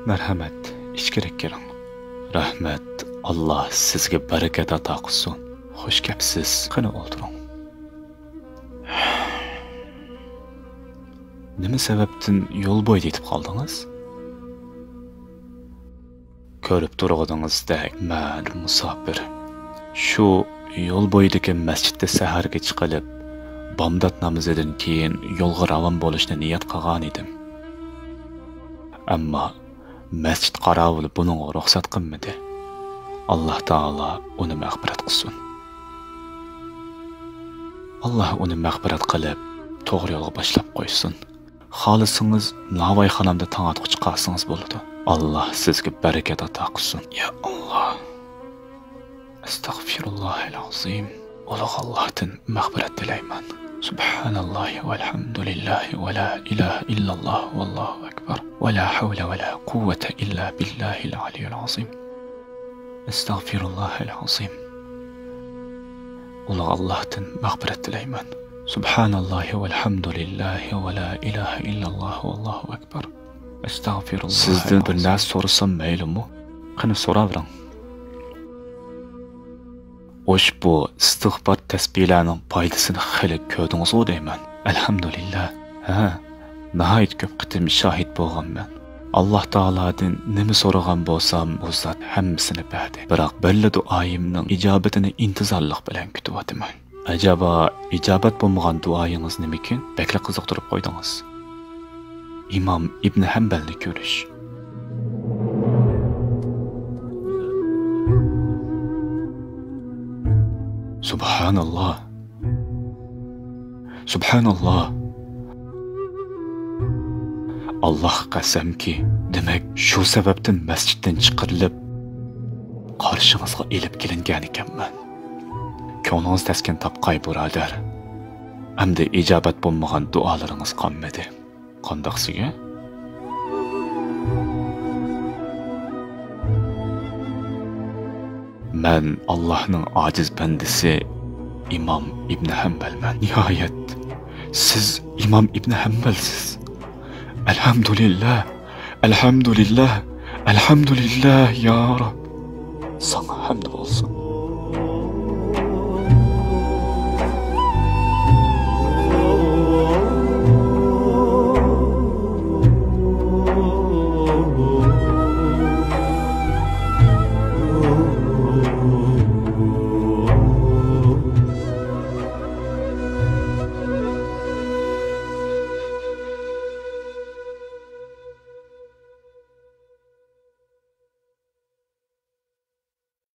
Merhamet, içkirik keling. Rahmat, Allah sizga barakat ato qilsin. Xush kelibsiz. Qani o'tiring. Nima sababdan yo'l bo'yida yetib qoldingiz? Ko'rib turganingizdek, men musofir. Shu yo'l bo'yidagi masjidda saharga chiqilib, bomdod namozidan keyin yo'lga ravon bo'lishni niyat qilgan edim. Ammo masjid qarovuli buningga ruxsat qilmadi. Alloh taolo uni mag'firat qilsin. Alloh uni mag'firat qilib, to'g'ri yo'lga boshlab qo'ysin. Xohlasangiz navoiyxonamda tong'atqich qilsangiz bo'ladi. Alloh sizga barakat ato qilsin. Ya Alloh. Astagfirullohal azim. Ulug' Allohdan mag'firat tilayman. Subhanallohi valhamdulillahi va la ilaha illalloh vallohu akbar. Va la havla va la quwwata illa billahil aliyyil azim. Astagfirullohal azim. Ulug' Allohdan mag'firat tilayman. Subhanallohi valhamdulillahi va la ilaha illalloh vallohu akbar. Astagfirullah. Sizdan bir narsa so'rasam maylimi? Qani so'ravering. Ushbu istig'for tasbihlarning foydasini xili ko'rdingizmi deyman. Alhamdulillah. Ha, nihoyat ko'p qitim shohid bo'lganman. Alloh taolodan nima so'ragan bo'lsam, u zot hammasini berdi. Biroq birla duoyimning ijobatini intizorlik bilan kutyapman. Acaba ijobat bo'lmagan duoyingiz nimikin? Bekla qiziqtirib qo'ydingiz. İmam İbn Hanbalni ko'rish. Subhanallah. Subhanallah. Allah qasamki, demak shu sababdan masjiddan chiqarilib qarshingizga elib kelingan ekanman. Ko'nglingiz taskin topqay birodar. Hamda ijobat bo'lmagan duolaringiz qolmadi. Qandaqsiga? Men Allohning ojiz bandisi İmam İbn Hanbalman. Nihoyat siz İmam İbn Hanbalsiz. Elhamdülillah. Elhamdülillah. Elhamdülillah ya Rab. Sana hamd olsun.